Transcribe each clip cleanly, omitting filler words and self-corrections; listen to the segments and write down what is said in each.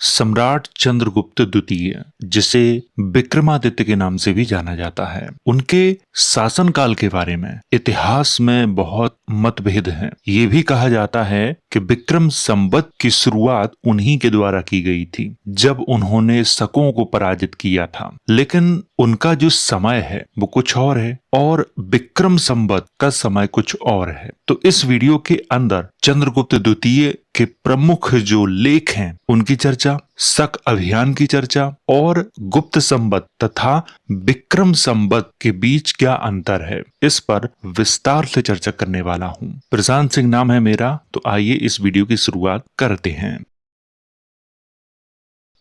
सम्राट चंद्रगुप्त द्वितीय, जिसे विक्रमादित्य के नाम से भी जाना जाता है, उनके शासनकाल के बारे में इतिहास में बहुत मतभेद हैं। ये भी कहा जाता है कि विक्रम संवत की शुरुआत उन्हीं के द्वारा की गई थी, जब उन्होंने शकों को पराजित किया था। लेकिन उनका जो समय है वो कुछ और है और विक्रम संवत का समय कुछ और है। तो इस वीडियो के अंदर चंद्रगुप्त द्वितीय के प्रमुख जो लेख हैं उनकी चर्चा, शक अभियान की चर्चा और गुप्त संवत तथा विक्रम संवत के बीच क्या अंतर है, इस पर विस्तार से चर्चा करने वाला हूं। प्रशांत सिंह नाम है मेरा, तो आइए इस वीडियो की शुरुआत करते हैं।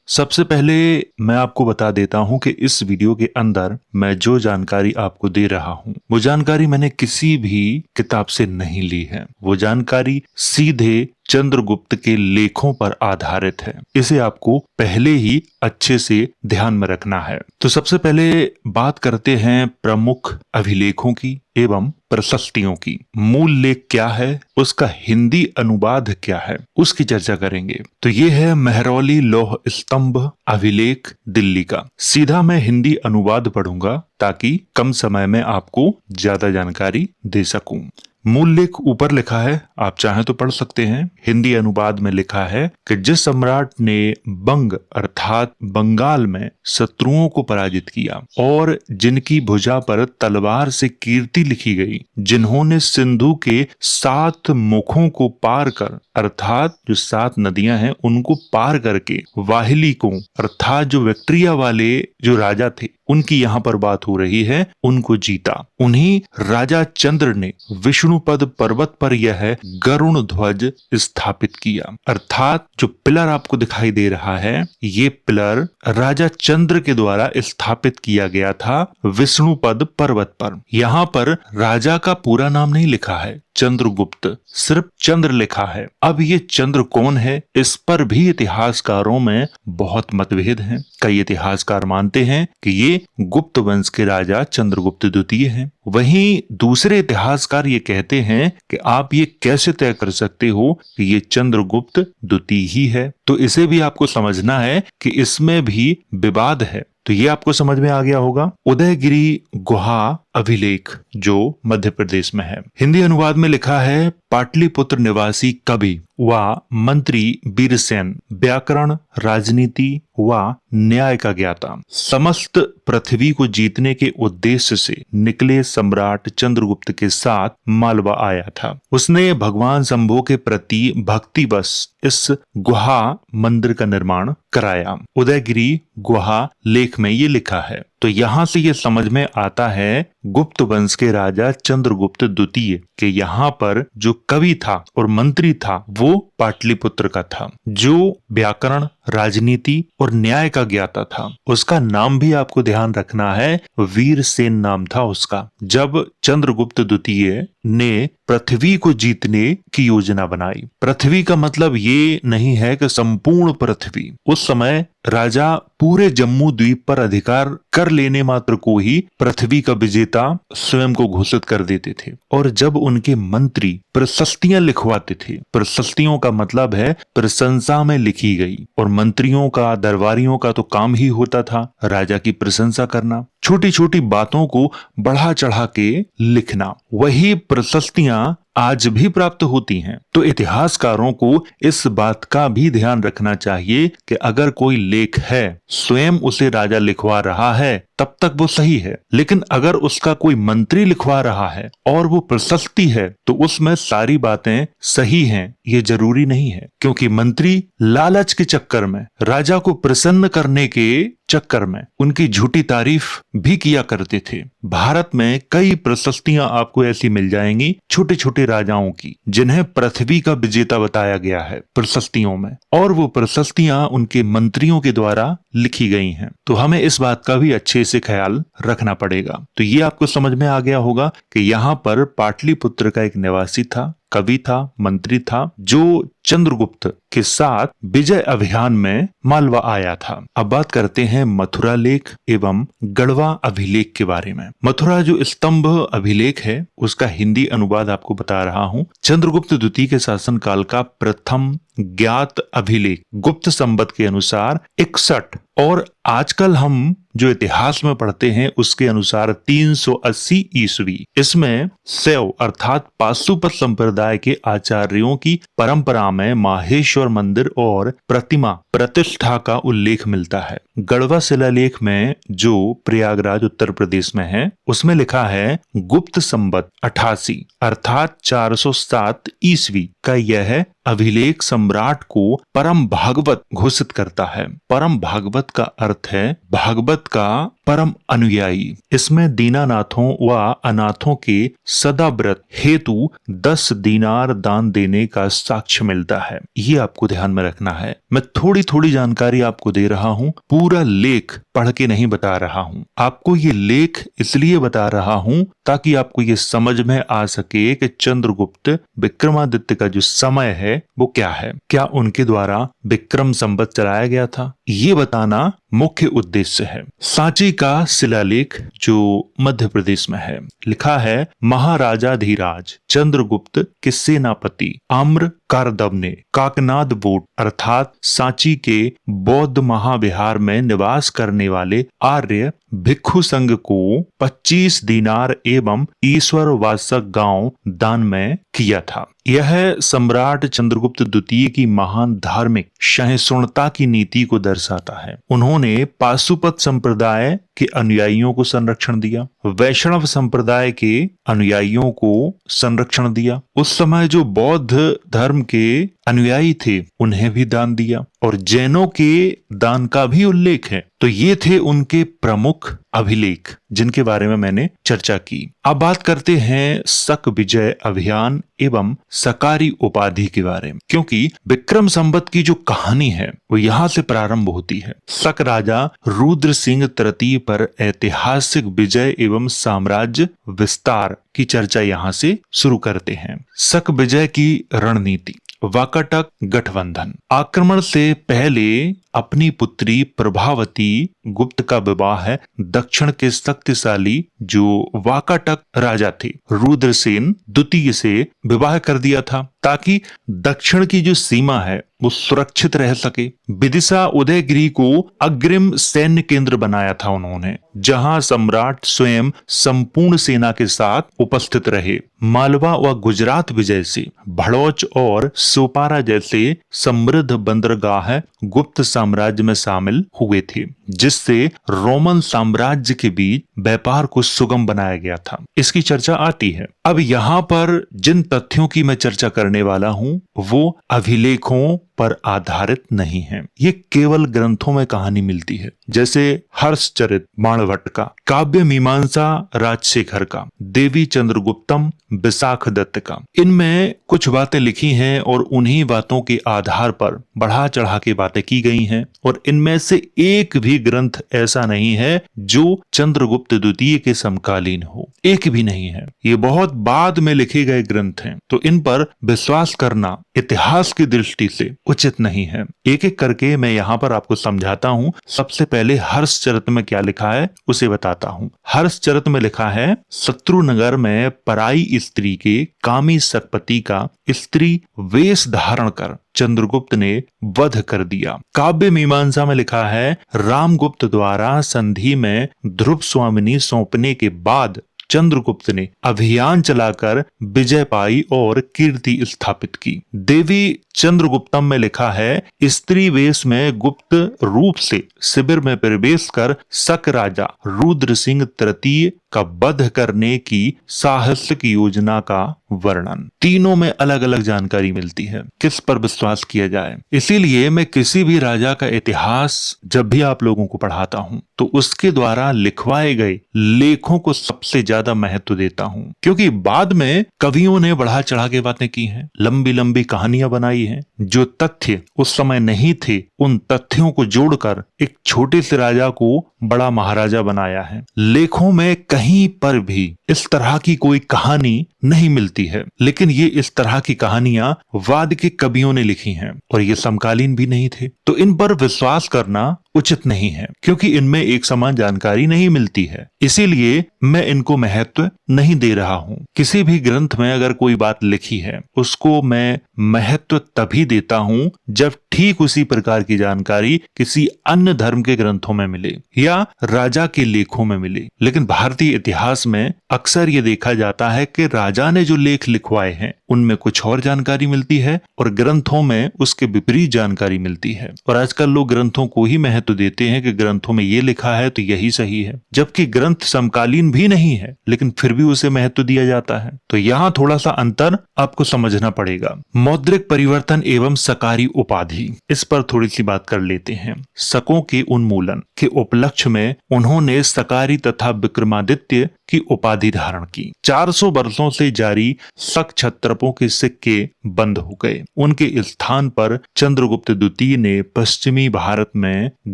सबसे पहले मैं आपको बता देता हूं कि इस वीडियो के अंदर मैं जो जानकारी आपको दे रहा हूं वो जानकारी मैंने किसी भी किताब से नहीं ली है। वो जानकारी सीधे चंद्रगुप्त के लेखों पर आधारित है। इसे आपको पहले ही अच्छे से ध्यान में रखना है। तो सबसे पहले बात करते हैं प्रमुख अभिलेखों की एवं प्रशस्तियों की। मूल लेख क्या है, उसका हिंदी अनुवाद क्या है, उसकी चर्चा करेंगे। तो ये है मेहरौली लौह स्तंभ अभिलेख दिल्ली का। सीधा मैं हिंदी अनुवाद पढ़ूंगा ताकि कम समय में आपको ज्यादा जानकारी दे सकूं। मूल लेख ऊपर लिखा है, आप चाहें तो पढ़ सकते हैं। हिंदी अनुवाद में लिखा है कि जिस सम्राट ने बंग अर्थात बंगाल में शत्रुओं को पराजित किया और जिनकी भुजा पर तलवार से कीर्ति लिखी गई, जिन्होंने सिंधु के 7 मुखों को पार कर अर्थात जो 7 नदियां हैं उनको पार करके वाहिली को अर्थात जो विक्टोरिया वाले जो राजा थे उनकी यहाँ पर बात हो रही है, उनको जीता। उन्हीं राजा चंद्र ने विष्णुपद पर्वत पर यह गरुण ध्वज स्थापित किया। अर्थात जो पिलर आपको दिखाई दे रहा है, ये पिलर राजा चंद्र के द्वारा स्थापित किया गया था विष्णुपद पर्वत पर। यहाँ पर राजा का पूरा नाम नहीं लिखा है, चंद्रगुप्त, सिर्फ चंद्र लिखा है। अब ये चंद्र कौन है, इस पर भी इतिहासकारों में बहुत मतभेद हैं। कई इतिहासकार मानते हैं कि ये गुप्त वंश के राजा चंद्रगुप्त द्वितीय हैं। वहीं दूसरे इतिहासकार ये कहते हैं कि आप ये कैसे तय कर सकते हो कि ये चंद्रगुप्त द्वितीय ही है। तो इसे भी आपको समझना है कि इसमें भी विवाद है। तो ये आपको समझ में आ गया होगा। उदयगिरी गुहा अभिलेख जो मध्य प्रदेश में है, हिंदी अनुवाद में लिखा है, पाटलिपुत्र निवासी कवि व मंत्री वीरसेन व्याकरण, राजनीति व न्याय का ज्ञाता, समस्त पृथ्वी को जीतने के उद्देश्य से निकले सम्राट चंद्रगुप्त के साथ मालवा आया था। उसने भगवान शंभू के प्रति भक्तिवश इस गुहा मंदिर का निर्माण कराया। उदयगिरी गुहा लेख में ये लिखा है। तो यहां से ये समझ में आता है गुप्त वंश के राजा चंद्रगुप्त द्वितीय के यहाँ पर जो कवि था और मंत्री था वो पाटलिपुत्र का था, जो व्याकरण, राजनीति और न्याय का ज्ञाता था। उसका नाम भी आपको ध्यान रखना है, वीरसेन नाम था उसका। जब चंद्रगुप्त द्वितीय ने पृथ्वी को जीतने की योजना बनाई, पृथ्वी का मतलब ये नहीं है कि संपूर्ण पृथ्वी, उस समय राजा पूरे जम्मू द्वीप पर अधिकार कर लेने मात्र को ही पृथ्वी का विजेता स्वयं को घोषित कर देते थे। और जब उनके मंत्री प्रशस्तियां लिखवाते थे, प्रशस्तियों का मतलब है प्रशंसा में लिखी गई, और मंत्रियों का, दरबारियों का तो काम ही होता था राजा की प्रशंसा करना, छोटी छोटी बातों को बढ़ा चढ़ा के लिखना। वही प्रशस्तियां आज भी प्राप्त होती हैं। तो इतिहासकारों को इस बात का भी ध्यान रखना चाहिए कि अगर कोई लेख है, स्वयं उसे राजा लिखवा रहा है, तब तक वो सही है। लेकिन अगर उसका कोई मंत्री लिखवा रहा है और वो प्रशस्ति है, तो उसमें सारी बातें सही हैं ये जरूरी नहीं है। क्योंकि मंत्री लालच के चक्कर में, राजा को प्रसन्न करने के चक्कर में उनकी झूठी तारीफ भी किया करते थे। भारत में कई प्रशस्तियां आपको ऐसी मिल जाएंगी छोटे छोटे राजाओं की, जिन्हें पृथ्वी का विजेता बताया गया है प्रशस्तियों में, और वो प्रशस्तियां उनके मंत्रियों के द्वारा लिखी गई हैं। तो हमें इस बात का भी अच्छे से ख्याल रखना पड़ेगा। तो ये आपको समझ में आ गया होगा कि यहाँ पर पाटलिपुत्र का एक निवासी था, कवि था, मंत्री था, जो चंद्रगुप्त के साथ विजय अभियान में मालवा आया था। अब बात करते हैं मथुरा लेख एवं गढ़वा अभिलेख के बारे में। मथुरा जो स्तंभ अभिलेख है उसका हिंदी अनुवाद आपको बता रहा हूँ। चंद्रगुप्त द्वितीय के शासन काल का प्रथम ज्ञात अभिलेख गुप्त संवत के अनुसार 61 और आजकल हम जो इतिहास में पढ़ते हैं उसके अनुसार 380 ईस्वी। इसमें शैव अर्थात पाशुपत संप्रदाय के आचार्यों की परंपरा में माहेश्वर मंदिर और प्रतिमा प्रतिष्ठा का उल्लेख मिलता है। गढ़वा शिलालेख में जो प्रयागराज उत्तर प्रदेश में है उसमें लिखा है गुप्त संवत 88 अर्थात 407 ईस्वी का यह अभिलेख सम्राट को परम भागवत घोषित करता है। परम भागवत का अर्थ है भागवत का परम अनुयायी। इसमें दीनानाथों व अनाथों के सदा व्रत हेतु 10 दीनार दान देने का साक्ष्य मिलता है। ये आपको ध्यान में रखना है। मैं थोड़ी थोड़ी जानकारी आपको दे रहा हूँ, पूरा लेख पढ़ के नहीं बता रहा हूँ। आपको ये लेख इसलिए बता रहा हूँ ताकि आपको ये समझ में आ सके कि चंद्रगुप्त विक्रमादित्य का जो समय है वो क्या है, क्या उनके द्वारा विक्रम संवत चलाया गया था, ये बताना मुख्य उद्देश्य है। सांची का शिलालेख जो मध्य प्रदेश में है लिखा है महाराजा धीराज चंद्रगुप्त के सेनापति आम्र कारदव ने काकनाद बोट अर्थात सांची के बौद्ध महाविहार में निवास करने वाले आर्य भिक्षु संघ को 25 दीनार एवं ईश्वर वासक गांव दान में किया था। यह सम्राट चंद्रगुप्त द्वितीय की महान धार्मिक सहिष्णुता की नीति को दर्शाता है। उन्होंने पाशुपत संप्रदाय के अनुयायियों को संरक्षण दिया, वैष्णव संप्रदाय के अनुयायियों को संरक्षण दिया। उस समय जो बौद्ध धर्म के अनुयायी थे उन्हें भी दान दिया और जैनों के दान का भी उल्लेख है। तो ये थे उनके प्रमुख अभिलेख जिनके बारे में मैंने चर्चा की। अब बात करते हैं शक विजय अभियान एवं सकारी उपाधि के बारे में, क्योंकि विक्रम संवत की जो कहानी है वो यहाँ से प्रारंभ होती है। शक राजा रुद्र सिंह तृतीय पर ऐतिहासिक विजय एवं साम्राज्य विस्तार की चर्चा यहाँ से शुरू करते हैं। शक विजय की रणनीति। वाकाटक गठबंधन। आक्रमण से पहले अपनी पुत्री प्रभावती गुप्त का विवाह दक्षिण के शक्तिशाली जो वाकाटक राजा थे रुद्रसेन द्वितीय से विवाह कर दिया था ताकि दक्षिण की जो सीमा है वो सुरक्षित रह सके। विदिशा उदयगिरी को अग्रिम सैन्य केंद्र बनाया था उन्होंने, जहां सम्राट स्वयं संपूर्ण सेना के साथ उपस्थित रहे। मालवा व गुजरात विजय से भड़ौच और सोपारा जैसे समृद्ध बंदरगाह गुप्त साम्राज्य में शामिल हुए थे, जिससे रोमन साम्राज्य के बीच व्यापार को सुगम बनाया गया था। इसकी चर्चा आती है। अब यहाँ पर जिन तथ्यों की मैं चर्चा करने वाला हूँ वो अभिलेखों पर आधारित नहीं है, ये केवल ग्रंथों में कहानी मिलती है, जैसे हर्षचरित बाणभट्ट का, काव्य मीमांसा राजशेखर का, देवी चंद्रगुप्तम विशाख दत्त का। इनमें कुछ बातें लिखी हैं और उन्हीं बातों के आधार पर बढ़ा चढ़ा के बातें की गई हैं और इनमें से एक भी ग्रंथ ऐसा नहीं है जो चंद्रगुप्त द्वितीय के समकालीन हो, एक भी नहीं है। ये बहुत बाद में लिखे गए ग्रंथ हैं, तो इन पर विश्वास करना इतिहास की दृष्टि से उचित नहीं है। एक एक करके मैं यहाँ पर आपको समझाता हूँ। सबसे पहले हर्षचरित में क्या लिखा है उसे बताता हूँ। हर्षचरित में लिखा है शत्रुनगर में पराई स्त्री के कामी शकपति का स्त्री वेश धारण कर चंद्रगुप्त ने वध कर दिया। काव्य मीमांसा में लिखा है रामगुप्त द्वारा संधि में ध्रुव स्वामिनी सौंपने के बाद चंद्रगुप्त ने अभियान चलाकर विजय पाई और कीर्ति स्थापित की। देवी चंद्रगुप्तम में लिखा है स्त्री वेश में गुप्त रूप से शिविर में प्रवेश कर शक राजा रुद्र सिंह तृतीय का वध करने की साहसिक योजना का वर्णन। तीनों में अलग अलग जानकारी मिलती है, किस पर विश्वास किया जाए। इसीलिए मैं किसी भी राजा का इतिहास जब भी आप लोगों को पढ़ाता हूँ तो उसके द्वारा लिखवाए गए लेखों को सबसे ज्यादा महत्व देता हूँ, क्योंकि बाद में कवियों ने बढ़ा चढ़ा के बातें की हैं, लंबी लंबी कहानियां बनाई हैं। जो तथ्य उस समय नहीं थे उन तथ्यों को जोड़कर एक छोटे से राजा को बड़ा महाराजा बनाया है। लेखों में कहीं कहीं पर भी इस तरह की कोई कहानी नहीं मिलती है, लेकिन ये इस तरह की कहानियां वाद के कवियों ने लिखी हैं और ये समकालीन भी नहीं थे, तो इन पर विश्वास करना उचित नहीं है क्योंकि इनमें एक समान जानकारी नहीं मिलती है। इसीलिए मैं इनको महत्व नहीं दे रहा हूँ। किसी भी ग्रंथ में अगर कोई बात लिखी है उसको मैं महत्व तभी देता हूँ जब ठीक उसी प्रकार की जानकारी किसी अन्य धर्म के ग्रंथों में मिले या राजा के लेखों में मिले। लेकिन भारतीय इतिहास में अक्सर ये देखा जाता है कि राजा ने जो लेख लिखवाए हैं उनमें कुछ और जानकारी मिलती है और ग्रंथों में उसके विपरीत जानकारी मिलती है। और आजकल लोग ग्रंथों को ही महत्व देते हैं कि ग्रंथों में ये लिखा है तो यही सही है, जबकि ग्रंथ समकालीन भी नहीं है लेकिन फिर भी उसे महत्व दिया जाता है। तो यहाँ थोड़ा सा अंतर आपको समझना पड़ेगा। मौद्रिक परिवर्तन एवं सकारी उपाधि, इस पर थोड़ी सी बात कर लेते हैं। शकों के उन्मूलन के उपलक्ष्य में उन्होंने सकारी तथा विक्रमादित्य की उपाधि धारण की। 400 वर्षों से जारी शक क्षत्रपों के सिक्के बंद हो गए। उनके स्थान पर चंद्रगुप्त द्वितीय ने पश्चिमी भारत में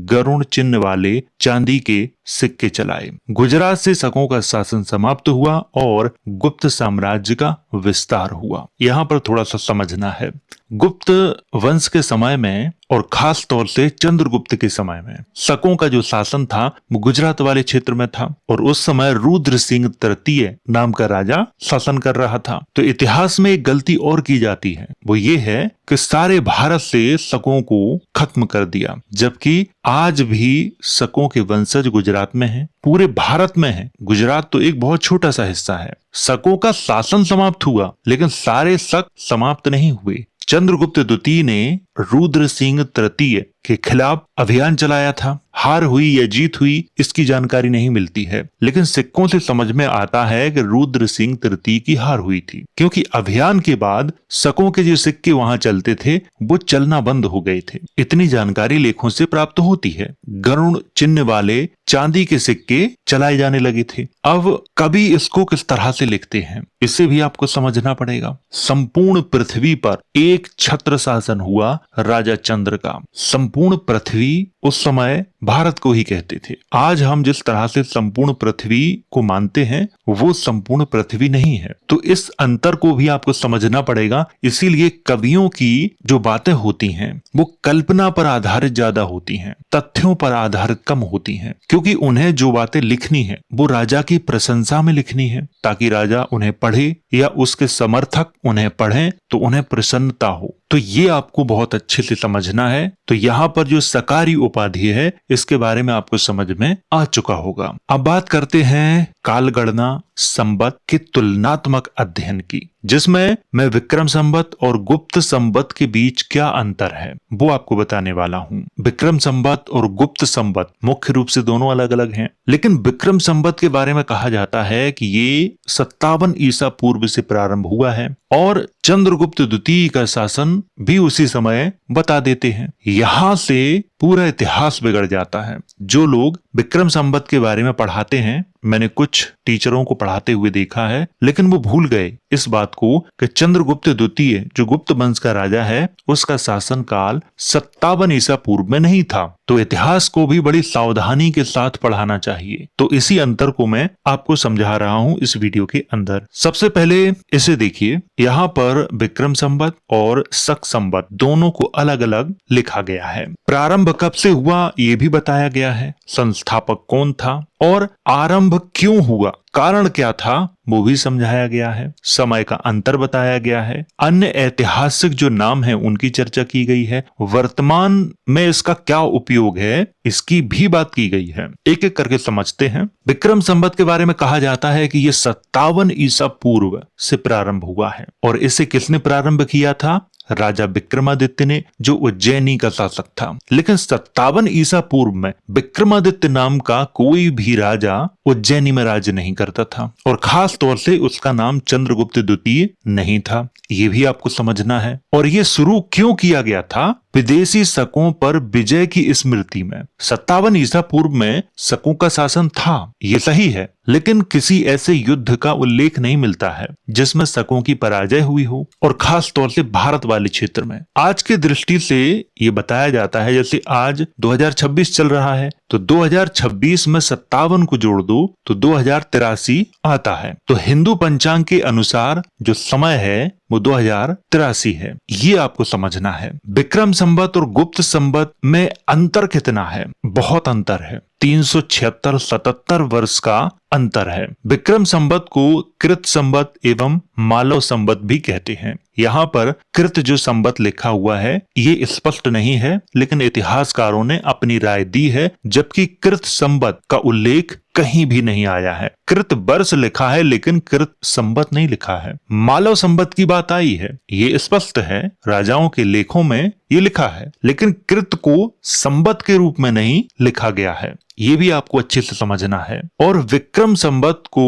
गरुण चिन्ह वाले चांदी के सिक्के चलाए। गुजरात से शकों का शासन समाप्त हुआ और गुप्त साम्राज्य का विस्तार हुआ। यहाँ पर थोड़ा सा समझना है, गुप्त वंश के समय में और खास तौर से चंद्रगुप्त के समय में शकों का जो शासन था वो गुजरात वाले क्षेत्र में था और उस समय रुद्र सिंह तृतीय नाम का राजा शासन कर रहा था। तो इतिहास में एक गलती और की जाती है, वो ये है कि सारे भारत से शकों को खत्म कर दिया, जबकि आज भी शकों के वंशज गुजरात में हैं, पूरे भारत में हैं। गुजरात तो एक बहुत छोटा सा हिस्सा है। शकों का शासन समाप्त हुआ लेकिन सारे शक समाप्त नहीं हुए। चंद्रगुप्त द्वितीय ने रुद्र सिंह तृतीय के खिलाफ अभियान चलाया था। हार हुई या जीत हुई इसकी जानकारी नहीं मिलती है, लेकिन सिक्कों से समझ में आता है कि रुद्र सिंह तृतीय की हार हुई थी, क्योंकि अभियान के बाद शकों के जो सिक्के वहां चलते थे वो चलना बंद हो गए थे। इतनी जानकारी लेखों से प्राप्त होती है। गरुण चिन्ह वाले चांदी के सिक्के चलाए जाने लगे थे। अब कवि इसको किस तरह से लिखते हैं इसे भी आपको समझना पड़ेगा। संपूर्ण पृथ्वी पर एक छत्र शासन हुआ राजा चंद्र का। संपूर्ण पृथ्वी उस समय भारत को ही कहते थे। आज हम जिस तरह से संपूर्ण पृथ्वी को मानते हैं वो संपूर्ण पृथ्वी नहीं है। तो इस अंतर को भी आपको समझना पड़ेगा। इसीलिए कवियों की जो बातें होती हैं वो कल्पना पर आधारित ज्यादा होती हैं, तथ्यों पर आधारित कम होती हैं, क्योंकि उन्हें जो बातें लिखनी है वो राजा की प्रशंसा में लिखनी है, ताकि राजा उन्हें पढ़े या उसके समर्थक उन्हें पढ़ें तो उन्हें प्रसन्नता हो। तो ये आपको बहुत अच्छे से समझना है। तो यहाँ पर जो सकारी उपाधि है इसके बारे में आपको समझ में आ चुका होगा। अब बात करते हैं कालगणना संवत के तुलनात्मक अध्ययन की, जिसमें मैं विक्रम संवत और गुप्त संवत के बीच क्या अंतर है वो आपको बताने वाला हूँ। विक्रम संवत और गुप्त संवत मुख्य रूप से दोनों अलग अलग हैं, लेकिन विक्रम संवत के बारे में कहा जाता है कि ये 57 ईसा पूर्व से प्रारंभ हुआ है और चंद्रगुप्त द्वितीय का शासन भी उसी समय बता देते हैं। यहाँ से पूरा इतिहास बिगड़ जाता है। जो लोग विक्रम संवत के बारे में पढ़ाते हैं, मैंने कुछ टीचरों को पढ़ाते हुए देखा है, लेकिन वो भूल गए इस बात को कि चंद्रगुप्त द्वितीय जो गुप्त वंश का राजा है उसका शासन काल 57 ईसा पूर्व में नहीं था। तो इतिहास को भी बड़ी सावधानी के साथ पढ़ाना चाहिए। तो इसी अंतर को मैं आपको समझा रहा हूँ इस वीडियो के अंदर। सबसे पहले इसे देखिए, यहाँ पर विक्रम संवत और शक संवत दोनों को अलग अलग लिखा गया है। प्रारंभ कब से हुआ ये भी बताया गया है, संस्थापक कौन था और आरंभ क्यों हुआ, कारण क्या था वो भी समझाया गया है। समय का अंतर बताया गया है। अन्य ऐतिहासिक जो नाम है उनकी चर्चा की गई है। वर्तमान में इसका क्या उपयोग है इसकी भी बात की गई है। एक एक करके समझते हैं। विक्रम संवत के बारे में कहा जाता है कि ये 57 ईसा पूर्व से प्रारंभ हुआ है और इसे किसने प्रारंभ किया था? राजा विक्रमादित्य ने, जो उज्जैनी का शासक था। लेकिन 57 ईसा पूर्व में विक्रमादित्य नाम का कोई भी राजा उज्जैनी में राज्य नहीं करता था और खास तौर से उसका नाम चंद्रगुप्त द्वितीय नहीं था। ये भी आपको समझना है। और ये शुरू क्यों किया गया था विदेशी शकों पर विजय की स्मृति में। 57 ईसा पूर्व में शकों का शासन था, ये सही है, लेकिन किसी ऐसे युद्ध का उल्लेख नहीं मिलता है जिसमें शकों की पराजय हुई हो, और खास तौर से भारत वाले क्षेत्र में। आज की दृष्टि से ये बताया जाता है, जैसे आज 2026 चल रहा है, तो 2026 में 57 को जोड़ दो तो 2083 आता है। तो हिंदू पंचांग के अनुसार जो समय है वो 2083 है, ये आपको समझना है। विक्रम संवत और गुप्त संवत में अंतर कितना है? बहुत अंतर है, 376-77 वर्ष का अंतर है। विक्रम संवत को कृत संवत एवं मालव संवत भी कहते हैं। यहाँ पर कृत जो संवत लिखा हुआ है ये स्पष्ट नहीं है, लेकिन इतिहासकारों ने अपनी राय दी है, जबकि कृत संवत का उल्लेख कहीं भी नहीं आया है। कृत वर्ष लिखा है लेकिन कृत संवत नहीं लिखा है। मालव संवत की बात आई है, ये स्पष्ट है, राजाओं के लेखों में ये लिखा है, लेकिन कृत को संवत के रूप में नहीं लिखा गया है, ये भी आपको अच्छे से समझना है। और विक्रम संवत को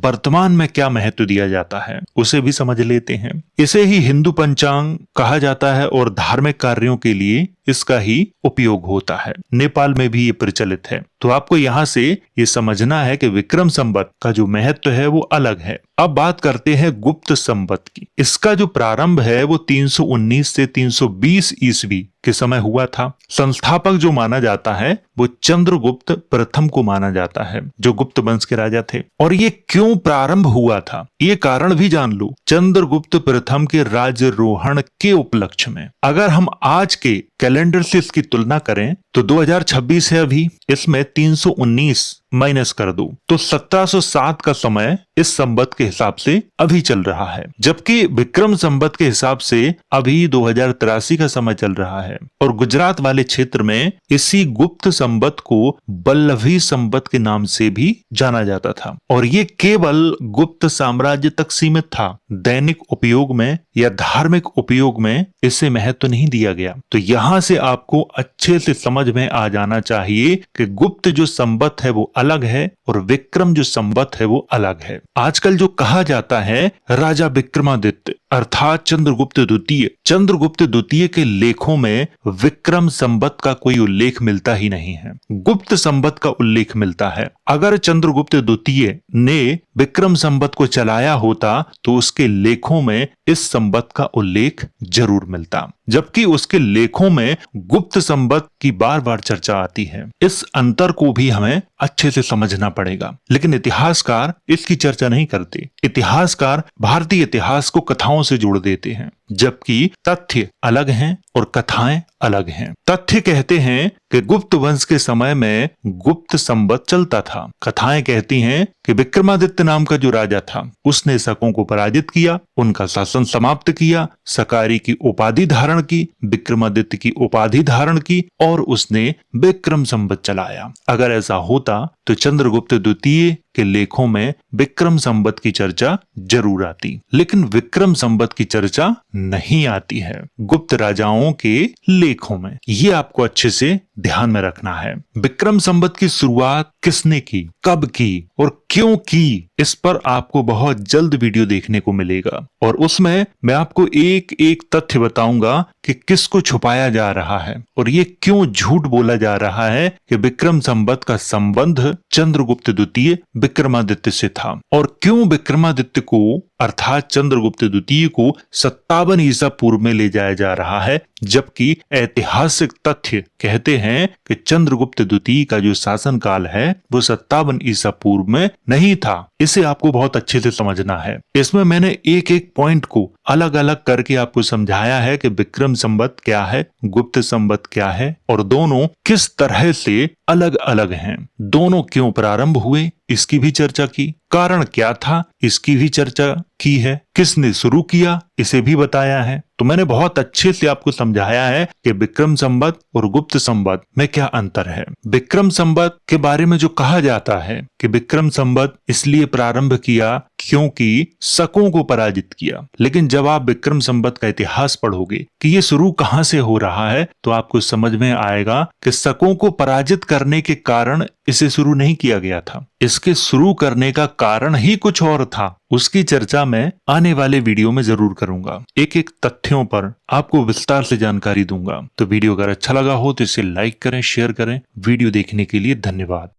वर्तमान में क्या महत्व दिया जाता है उसे भी समझ लेते हैं। इसे ही हिंदू पंचांग कहा जाता है और धार्मिक कार्यों के लिए इसका ही उपयोग होता है। नेपाल में भी ये प्रचलित है। तो आपको यहाँ से ये समझना है कि विक्रम संवत का जो महत्व है वो अलग है। अब बात करते हैं गुप्त संवत की। इसका जो प्रारंभ है वो 319 से 320 ईस्वी के समय हुआ था। संस्थापक जो माना जाता है वो चंद्रगुप्त प्रथम को माना जाता है, जो गुप्त वंश के राजा थे। और ये क्यों प्रारंभ हुआ था ये कारण भी जान लो। चंद्रगुप्त प्रथम के राज्यारोहण के उपलक्ष्य में। अगर हम आज के कैलेंडर से इसकी तुलना करें तो 2026 है अभी, इसमें 319 माइनस कर दो तो 1707 का समय इस संवत के हिसाब से अभी चल रहा है, जबकि विक्रम संवत के हिसाब से अभी 2083 का समय चल रहा है। और गुजरात वाले क्षेत्र में इसी गुप्त संवत को वल्लभी संवत के नाम से भी जाना जाता था, और ये केवल गुप्त साम्राज्य तक सीमित था। दैनिक उपयोग में या धार्मिक उपयोग में इसे महत्व नहीं दिया गया। तो यहाँ से आपको अच्छे से समझ में आ जाना चाहिए कि गुप्त जो संवत है वो अलग है और विक्रम जो संवत है वो अलग है। आजकल जो कहा जाता है राजा विक्रमादित्य अर्थात चंद्रगुप्त द्वितीय, चंद्रगुप्त द्वितीय के लेखों में विक्रम संवत का कोई उल्लेख मिलता ही नहीं है, गुप्त संवत का उल्लेख मिलता है। अगर चंद्रगुप्त द्वितीय ने विक्रम संवत को चलाया होता तो उसके लेखों में इस संवत का उल्लेख जरूर मिलता, जबकि उसके लेखों में गुप्त संवत की बार बार चर्चा आती है। इस अंतर को भी हमें अच्छे से समझना पड़ेगा, लेकिन इतिहासकार इसकी चर्चा नहीं करते। इतिहासकार भारतीय इतिहास को कथाओं से जोड़ देते हैं, जबकि तथ्य अलग हैं और कथाएं अलग हैं। तथ्य कहते हैं कि गुप्त वंश के समय में गुप्त संवत चलता था। कथाएं कहती हैं कि विक्रमादित्य नाम का जो राजा था उसने शकों को पराजित किया, उनका शासन समाप्त किया, सकारी की उपाधि धारण की, विक्रमादित्य की उपाधि धारण की और उसने विक्रम संवत चलाया। अगर ऐसा होता तो चंद्रगुप्त द्वितीय के लेखों में विक्रम संवत की चर्चा जरूर आती, लेकिन विक्रम संवत की चर्चा नहीं आती है गुप्त राजाओं के लेखों में। ये आपको अच्छे से ध्यान में रखना है। विक्रम संवत की शुरुआत किसने की, कब की और क्यों की, इस पर आपको बहुत जल्द वीडियो देखने को मिलेगा, और उसमें मैं आपको एक एक तथ्य बताऊंगा कि किसको छुपाया जा रहा है और ये क्यों झूठ बोला जा रहा है कि विक्रम संवत का संबंध चंद्रगुप्त द्वितीय विक्रमादित्य से था, और क्यों विक्रमादित्य को अर्थात चंद्रगुप्त द्वितीय को 57 ईसा पूर्व में ले जाया जा रहा है, जबकि ऐतिहासिक तथ्य कहते हैं कि चंद्रगुप्त द्वितीय का जो शासन काल है वो 57 ईसा पूर्व में नहीं था। इसे आपको बहुत अच्छे से समझना है। इसमें मैंने एक एक पॉइंट को अलग अलग करके आपको समझाया है कि विक्रम संवत क्या है, गुप्त संवत क्या है और दोनों किस तरह से अलग अलग हैं। दोनों क्यों प्रारंभ हुए इसकी भी चर्चा की, कारण क्या था इसकी भी चर्चा की है, किसने शुरू किया इसे भी बताया है। तो मैंने बहुत अच्छे से आपको समझाया है कि विक्रम संवत और गुप्त संवत में क्या अंतर है। विक्रम संवत के बारे में जो कहा जाता है कि विक्रम संवत इसलिए प्रारंभ किया क्योंकि शकों को पराजित किया, लेकिन जब आप विक्रम संवत का इतिहास पढ़ोगे कि ये शुरू कहां से हो रहा है तो आपको समझ में आएगा कि शकों को पराजित करने के कारण इसे शुरू नहीं किया गया था। इसके शुरू करने का कारण ही कुछ और था। उसकी चर्चा मैं आने वाले वीडियो में जरूर करूंगा। एक एक तथ्य तथ्यों पर आपको विस्तार से जानकारी दूंगा। तो वीडियो अगर अच्छा लगा हो तो इसे लाइक करें, शेयर करें। वीडियो देखने के लिए धन्यवाद।